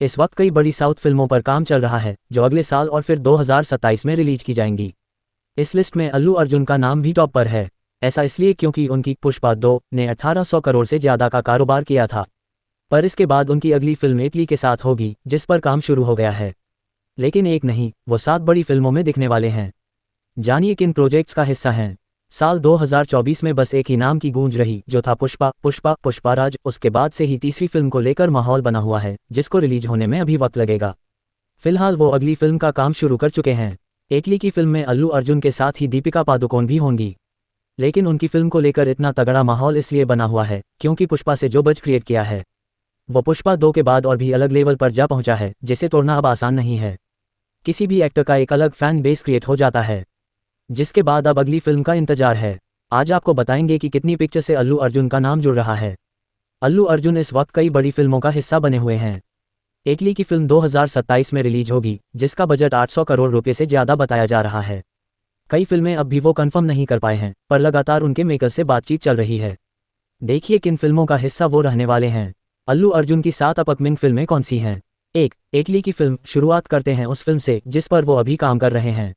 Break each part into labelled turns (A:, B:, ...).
A: इस वक्त कई बड़ी साउथ फिल्मों पर काम चल रहा है जो अगले साल और फिर 2027 में रिलीज की जाएंगी। इस लिस्ट में अल्लू अर्जुन का नाम भी टॉप पर है। ऐसा इसलिए क्योंकि उनकी पुष्पा 2 ने 1800 करोड़ से ज़्यादा का कारोबार किया था। पर इसके बाद उनकी अगली फिल्म इटली के साथ होगी, जिस पर काम शुरू हो गया है। लेकिन एक नहीं, वो 7 बड़ी फिल्मों में दिखने वाले हैं। जानिए किन प्रोजेक्ट्स का हिस्सा हैं। साल 2024 में बस एक ही नाम की गूंज रही, जो था पुष्पाराज। उसके बाद से ही तीसरी फिल्म को लेकर माहौल बना हुआ है, जिसको रिलीज होने में अभी वक्त लगेगा। फिलहाल वो अगली फिल्म का काम शुरू कर चुके हैं। इटली की फिल्म में अल्लू अर्जुन के साथ ही दीपिका पादुकोण भी होंगी। लेकिन उनकी फिल्म को लेकर इतना तगड़ा माहौल इसलिए बना हुआ है क्योंकि पुष्पा से जो बज क्रिएट किया है वो पुष्पा 2 के बाद और भी अलग लेवल पर जा पहुंचा है, जिसे तोड़ना अब आसान नहीं है। किसी भी एक्टर का एक अलग फैन बेस क्रिएट हो जाता है, जिसके बाद अब अगली फिल्म का इंतजार है। आज आपको बताएंगे कि कितनी पिक्चर से अल्लू अर्जुन का नाम जुड़ रहा है। अल्लू अर्जुन इस वक्त कई बड़ी फिल्मों का हिस्सा बने हुए हैं। इटली की फिल्म 2027 में रिलीज होगी, जिसका बजट 800 करोड़ रुपए से ज़्यादा बताया जा रहा है। कई फिल्में अब भी वो कंफर्म नहीं कर पाए हैं, पर लगातार उनके मेकर्स से बातचीत चल रही है। देखिए किन फिल्मों का हिस्सा वो रहने वाले हैं। अल्लू अर्जुन की 7 अपकमिंग फिल्में कौन सी हैं? 1. इटली की फिल्म। शुरुआत करते हैं उस फिल्म से जिस पर वो अभी काम कर रहे हैं।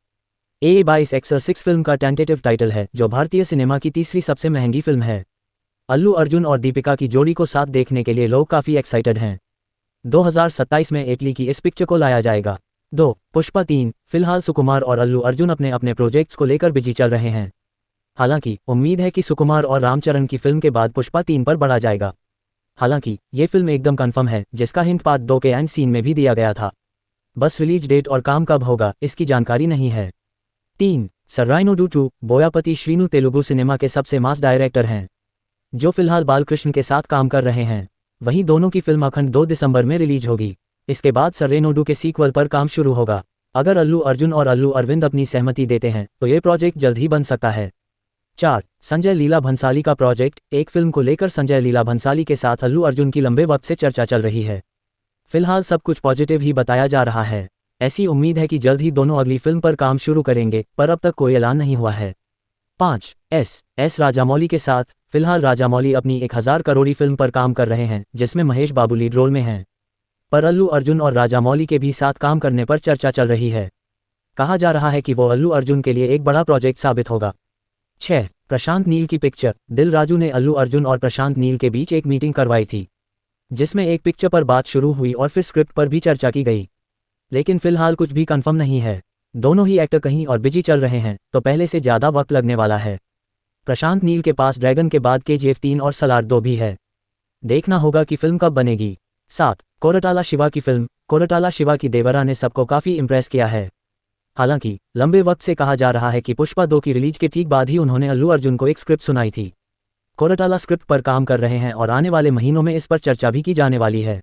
A: A22X6 फिल्म का टेंटेटिव टाइटल है, जो भारतीय सिनेमा की तीसरी सबसे महंगी फिल्म है। अल्लू अर्जुन और दीपिका की जोड़ी को साथ देखने के लिए लोग काफ़ी एक्साइटेड हैं। 2027 में इटली की इस पिक्चर को लाया जाएगा। 2. पुष्पा 3। फिलहाल सुकुमार और अल्लू अर्जुन अपने अपने प्रोजेक्ट्स को लेकर बिजी चल रहे हैं। हालांकि उम्मीद है कि सुकुमार और रामचरण की फिल्म के बाद पुष्पा 3 पर बढ़ा जाएगा। हालांकि ये फिल्म एकदम कंफर्म है, जिसका हिंट पार्ट 2 के एंड सीन में भी दिया गया था। बस रिलीज डेट और काम कब होगा इसकी जानकारी नहीं है। 3. सर्राइनोडू 2। बोयापति श्रीनु तेलुगु सिनेमा के सबसे मास डायरेक्टर हैं, जो फिलहाल बालकृष्ण के साथ काम कर रहे हैं। वहीं दोनों की फिल्म अखंड 2 दिसंबर में रिलीज होगी। इसके बाद सर्रेनोडू के सीक्वल पर काम शुरू होगा। अगर अल्लू अर्जुन और अल्लू अरविंद अपनी सहमति देते हैं तो ये प्रोजेक्ट जल्द ही बन सकता है। 4. संजय लीला भंसाली का प्रोजेक्ट। एक फिल्म को लेकर संजय लीला भंसाली के साथ अल्लू अर्जुन की लंबे वक्त से चर्चा चल रही है। फिलहाल सब कुछ पॉजिटिव ही बताया जा रहा है। ऐसी उम्मीद है कि जल्द ही दोनों अगली फिल्म पर काम शुरू करेंगे, पर अब तक कोई ऐलान नहीं हुआ है। 5. एस राजामौली के साथ। फिलहाल राजामौली अपनी 1000 करोड़ी फिल्म पर काम कर रहे हैं, जिसमें महेश बाबू लीड रोल में हैं। पर अल्लू अर्जुन और राजामौली के भी साथ काम करने पर चर्चा चल रही है। कहा जा रहा है कि वो अल्लू अर्जुन के लिए एक बड़ा प्रोजेक्ट साबित होगा। 6. प्रशांत नील की पिक्चर। दिल राजू ने अल्लू अर्जुन और प्रशांत नील के बीच एक मीटिंग करवाई थी, जिसमें एक पिक्चर पर बात शुरू हुई और फिर स्क्रिप्ट पर भी चर्चा की गई। लेकिन फिलहाल कुछ भी कंफर्म नहीं है। दोनों ही एक्टर कहीं और बिजी चल रहे हैं, तो पहले से ज़्यादा वक्त लगने वाला है। प्रशांत नील के पास ड्रैगन के बाद KGF 3 और सलार 2 भी है। देखना होगा कि फिल्म कब बनेगी। 7. कोरटाला शिवा की फिल्म। कोरटाला शिवा की देवरा ने सबको काफ़ी इम्प्रेस किया है। हालांकि लंबे वक्त से कहा जा रहा है कि पुष्पा 2 की रिलीज के ठीक बाद ही उन्होंने अल्लू अर्जुन को एक स्क्रिप्ट सुनाई थी। कोरटाला स्क्रिप्ट पर काम कर रहे हैं और आने वाले महीनों में इस पर चर्चा भी की जाने वाली है।